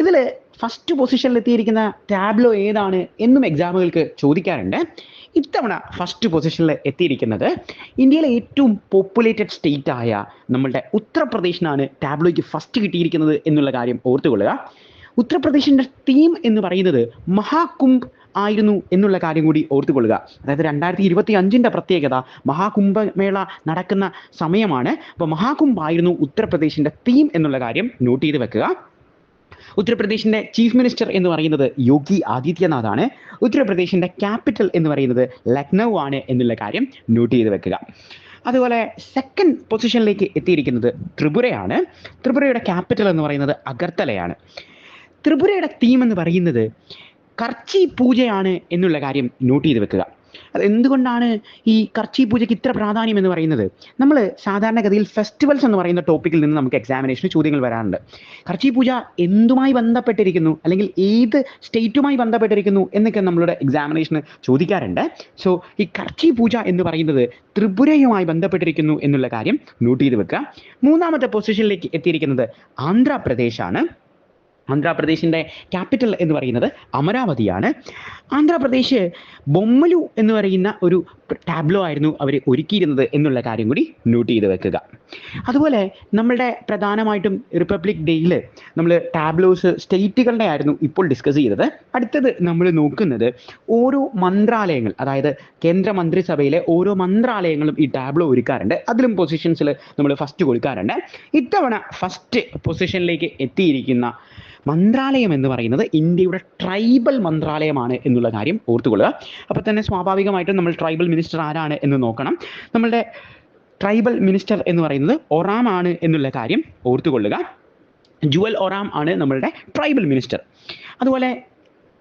ഇതിൽ ഫസ്റ്റ് പൊസിഷനിൽ എത്തിയിരിക്കുന്ന ടാബ്ലോ ഏതാണ് എന്നും എക്സാമുകൾക്ക് ചോദിക്കാറുണ്ട്. ഇത്തവണ ഫസ്റ്റ് പൊസിഷനിൽ എത്തിയിരിക്കുന്നത് ഇന്ത്യയിലെ ഏറ്റവും പോപ്പുലേറ്റഡ് സ്റ്റേറ്റ് ആയ നമ്മളുടെ ഉത്തർപ്രദേശിനാണ് ടാബ്ലോയ്ക്ക് ഫസ്റ്റ് കിട്ടിയിരിക്കുന്നത് എന്നുള്ള കാര്യം ഓർത്തുകൊള്ളുക. ഉത്തർപ്രദേശിൻ്റെ തീം എന്ന് പറയുന്നത് മഹാകുംഭ് ആയിരുന്നു എന്നുള്ള കാര്യം കൂടി ഓർത്തുകൊള്ളുക. അതായത് 2025 പ്രത്യേകത മഹാകുംഭമേള നടക്കുന്ന സമയമാണ്. അപ്പോൾ മഹാകുംഭ് ആയിരുന്നു ഉത്തർപ്രദേശിൻ്റെ തീം എന്നുള്ള കാര്യം നോട്ട് ചെയ്ത് വെക്കുക. ഉത്തർപ്രദേശിൻ്റെ ചീഫ് മിനിസ്റ്റർ എന്ന് പറയുന്നത് യോഗി ആദിത്യനാഥ് ആണ്. ഉത്തർപ്രദേശിൻ്റെ ക്യാപിറ്റൽ എന്ന് പറയുന്നത് ലക്നൗ ആണ് എന്നുള്ള കാര്യം നോട്ട് ചെയ്ത് വെക്കുക. അതുപോലെ സെക്കൻഡ് പൊസിഷനിലേക്ക് എത്തിയിരിക്കുന്നത് ത്രിപുരയാണ്. ത്രിപുരയുടെ ക്യാപിറ്റൽ എന്ന് പറയുന്നത് അഗർത്തലയാണ്. ത്രിപുരയുടെ തീം എന്ന് പറയുന്നത് കർച്ചി പൂജയാണ് എന്നുള്ള കാര്യം നോട്ട് ചെയ്ത് വെക്കുക. അത് എന്തുകൊണ്ടാണ് ഈ കർച്ചി പൂജയ്ക്ക് ഇത്ര പ്രാധാന്യം എന്ന് പറയുന്നത്? നമ്മൾ സാധാരണഗതിയിൽ ഫെസ്റ്റിവൽസ് എന്ന് പറയുന്ന ടോപ്പിക്കിൽ നിന്ന് നമുക്ക് എക്സാമിനേഷന് ചോദ്യങ്ങൾ വരാറുണ്ട്. കർച്ചി പൂജ എന്തുമായി ബന്ധപ്പെട്ടിരിക്കുന്നു, അല്ലെങ്കിൽ ഏത് സ്റ്റേറ്റുമായി ബന്ധപ്പെട്ടിരിക്കുന്നു എന്നൊക്കെ നമ്മളുടെ എക്സാമിനേഷന് ചോദിക്കാറുണ്ട്. സോ ഈ കർച്ചി പൂജ എന്ന് പറയുന്നത് ത്രിപുരയുമായി ബന്ധപ്പെട്ടിരിക്കുന്നു എന്നുള്ള കാര്യം നോട്ട് ചെയ്ത് വെക്കുക. മൂന്നാമത്തെ പൊസിഷനിലേക്ക് എത്തിയിരിക്കുന്നത് ആന്ധ്രാപ്രദേശാണ്. ആന്ധ്രാപ്രദേശിൻ്റെ ക്യാപിറ്റൽ എന്ന് പറയുന്നത് അമരാവതിയാണ്. ആന്ധ്രാപ്രദേശ് ബൊമ്മലു എന്ന് പറയുന്ന ഒരു ടാബ്ലോ ആയിരുന്നു അവർ ഒരുക്കിയിരുന്നത് എന്നുള്ള കാര്യം കൂടി നോട്ട് ചെയ്ത് വെക്കുക. അതുപോലെ നമ്മളുടെ പ്രധാനമായിട്ടും റിപ്പബ്ലിക് ഡേയിൽ നമ്മൾ ടാബ്ലോസ് സ്റ്റേറ്റുകളുടെ ആയിരുന്നു ഇപ്പോൾ ഡിസ്കസ് ചെയ്തത്. അടുത്തത് നമ്മൾ നോക്കുന്നത് ഓരോ മന്ത്രാലയങ്ങൾ, അതായത് കേന്ദ്ര മന്ത്രിസഭയിലെ ഓരോ മന്ത്രാലയങ്ങളും ഈ ടാബ്ലോ ഒരുക്കാറുണ്ട്. അതിലും പൊസിഷൻസിൽ നമ്മൾ ഫസ്റ്റ് കൊടുക്കാറുണ്ട്. ഇത്തവണ ഫസ്റ്റ് പൊസിഷനിലേക്ക് എത്തിയിരിക്കുന്ന മന്ത്രാലയം എന്ന് പറയുന്നത് ഇന്ത്യയുടെ ട്രൈബൽ മന്ത്രാലയമാണ് എന്നുള്ള കാര്യം ഓർത്തുകൊള്ളുക. അപ്പോൾ തന്നെ സ്വാഭാവികമായിട്ടും നമ്മൾ ട്രൈബൽ മിനിസ്റ്റർ ആരാണ് എന്ന് നോക്കണം. നമ്മളുടെ ട്രൈബൽ മിനിസ്റ്റർ എന്ന് പറയുന്നത് ഒറാം ആണ് എന്നുള്ള കാര്യം ഓർത്തുകൊള്ളുക. ജുവൽ ഒറാം ആണ് നമ്മളുടെ ട്രൈബൽ മിനിസ്റ്റർ. അതുപോലെ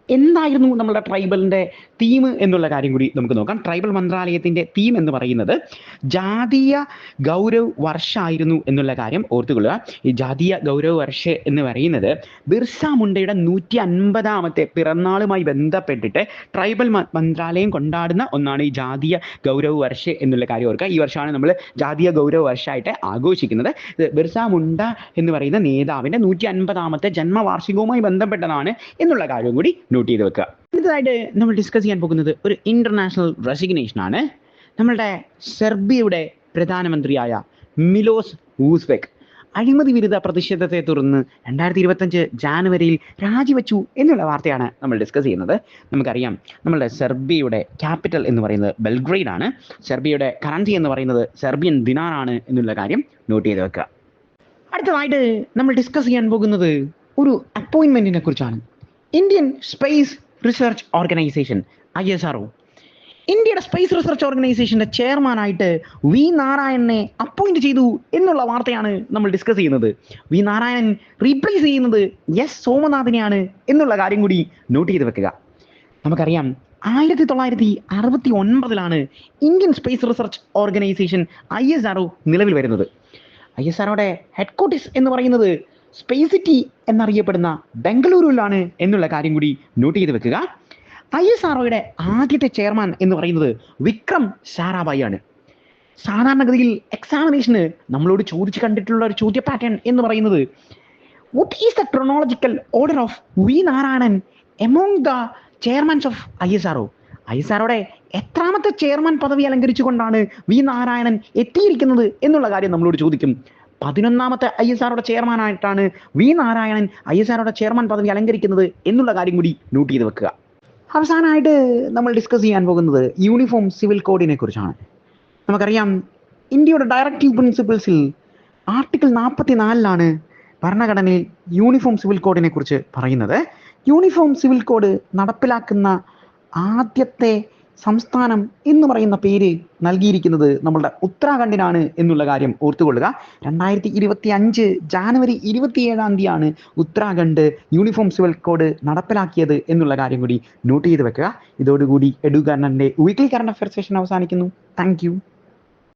എന്തായിരുന്നു നമ്മുടെ ട്രൈബലിൻ്റെ തീം എന്നുള്ള കാര്യം കൂടി നമുക്ക് നോക്കാം. ട്രൈബൽ മന്ത്രാലയത്തിൻ്റെ തീം എന്ന് പറയുന്നത് ജാതീയ ഗൗരവ് വർഷ ആയിരുന്നു എന്നുള്ള കാര്യം ഓർത്തുകൊള്ളുക. ഈ ജാതീയ ഗൗരവ് വർഷ എന്ന് പറയുന്നത് ബിർസ മുണ്ടയുടെ 150ാമത്തെ പിറന്നാളുമായി ബന്ധപ്പെട്ടിട്ട് ട്രൈബൽ മന്ത്രാലയം കൊണ്ടാടുന്ന ഒന്നാണ് ഈ ജാതീയ ഗൗരവ് വർഷ എന്നുള്ള കാര്യം ഓർക്കുക. ഈ വർഷമാണ് നമ്മൾ ജാതീയ ഗൗരവ് വർഷമായിട്ട് ആഘോഷിക്കുന്നത്. ഇത് ബിർസ മുണ്ട എന്ന് പറയുന്ന നേതാവിൻ്റെ 150ാമത്തെ ജന്മവാർഷികവുമായി ബന്ധപ്പെട്ടതാണ് എന്നുള്ള കാര്യം കൂടി നോട്ട് ചെയ്ത് വെക്കുക. അടുത്തതായിട്ട് നമ്മൾ ഡിസ്കസ് ചെയ്യാൻ പോകുന്നത് ഒരു ഇന്റർനാഷണൽ റെസിഗ്നേഷൻ ആണ്. നമ്മളുടെ സെർബിയയുടെ പ്രധാനമന്ത്രിയായ മിലോസ് വൂസ്ബെക് അഴിമതി വിരുദ്ധ പ്രതിഷേധത്തെ തുടർന്ന് 2025 ജാനുവരിയിൽ രാജിവെച്ചു എന്നുള്ള വാർത്തയാണ് നമ്മൾ ഡിസ്കസ് ചെയ്യുന്നത്. നമുക്കറിയാം നമ്മളുടെ സെർബിയയുടെ ക്യാപിറ്റൽ എന്ന് പറയുന്നത് ബെൽഗ്രേഡ് ആണ്. സെർബിയയുടെ കറൻസി എന്ന് പറയുന്നത് സെർബിയൻ ദിനാറാണ് എന്നുള്ള കാര്യം നോട്ട് ചെയ്ത് വെക്കുക. അടുത്തതായിട്ട് നമ്മൾ ഡിസ്കസ് ചെയ്യാൻ പോകുന്നത് ഒരു അപ്പോയിൻമെന്റിനെ കുറിച്ചാണ്. Indian space research organisation ISRO ഇന്ത്യയുടെ സ്പേസ് റിസർച്ച് ഓർഗനൈസേഷന്റെ ചെയർമാനായിട്ട് വി നാരായണനെ അപ്പോയിന്റ് ചെയ്തു എന്നുള്ള വാർത്തയാണ് നമ്മൾ ഡിസ്കസ് ചെയ്യുന്നത്. വി നാരായണൻ റീപ്ലേസ് ചെയ്യുന്നത് എസ് സോമനാഥിനെയാണ് എന്നുള്ള കാര്യം കൂടി നോട്ട് ചെയ്ത് വെക്കുക. നമുക്കറിയാം 1969 Indian space research organisation ISRO നിലവിൽ വരുന്നത്. ISROയുടെ ഹെഡ്ക്വാർട്ടേഴ്സ് എന്ന് പറയുന്നത് സ്പേസ് സിറ്റി എന്നറിയപ്പെടുന്ന ബംഗളൂരുവിലാണ് എന്നുള്ള കാര്യം കൂടി നോട്ട് ചെയ്ത് വെക്കുക. ISROയുടെ ആദ്യത്തെ ചെയർമാൻ എന്ന് പറയുന്നത് വിക്രം സാരാഭായി ആണ്. സാധാരണഗതിയിൽ എക്സാമിനേഷന് നമ്മളോട് ചോദിച്ചു കണ്ടിട്ടുള്ള ഒരു ചോദ്യ പാറ്റേൺ എന്ന് പറയുന്നത് what is the chronological order of V Narayanan among the chairmans of ISRO? ISROയുടെ എത്രാമത്തെ ചെയർമാൻ പദവി അലങ്കരിച്ചുകൊണ്ടാണ് വി നാരായണൻ എത്തിയിരിക്കുന്നത് എന്നുള്ള കാര്യം നമ്മളോട് ചോദിക്കും. 11ാമത്തെ ISROയുടെ ചെയർമാനായിട്ടാണ് വി നാരായണൻ ISROയുടെ ചെയർമാൻ പദവി അലങ്കരിക്കുന്നത് എന്നുള്ള കാര്യം കൂടി നോട്ട് ചെയ്ത് വെക്കുക. അവസാനമായിട്ട് നമ്മൾ ഡിസ്കസ് ചെയ്യാൻ പോകുന്നത് യൂണിഫോം സിവിൽ കോഡിനെ കുറിച്ചാണ്. നമുക്കറിയാം ഇന്ത്യയുടെ ഡയറക്റ്റീവ് പ്രിൻസിപ്പിൾസിൽ ആർട്ടിക്കിൾ 44 ഭരണഘടനയിൽ യൂണിഫോം സിവിൽ കോഡിനെ കുറിച്ച് പറയുന്നത്. യൂണിഫോം സിവിൽ കോഡ് നടപ്പിലാക്കുന്ന ആദ്യത്തെ സംസ്ഥാനം എന്ന് പറയുന്ന പേര് നൽകിയിരിക്കുന്നത് നമ്മളുടെ ഉത്തരാഖണ്ഡിനാണ് എന്നുള്ള കാര്യം ഓർത്തുകൊള്ളുക. 2025 January 27 Uttarakhand uniform civil code നടപ്പിലാക്കിയത് എന്നുള്ള കാര്യം കൂടി നോട്ട് ചെയ്ത് വെക്കുക. ഇതോടുകൂടി എഡു കർണന്റെ വീക്ക്ലി കറണ്ട് അഫയർ സെഷൻ അവസാനിക്കുന്നു. Thank you.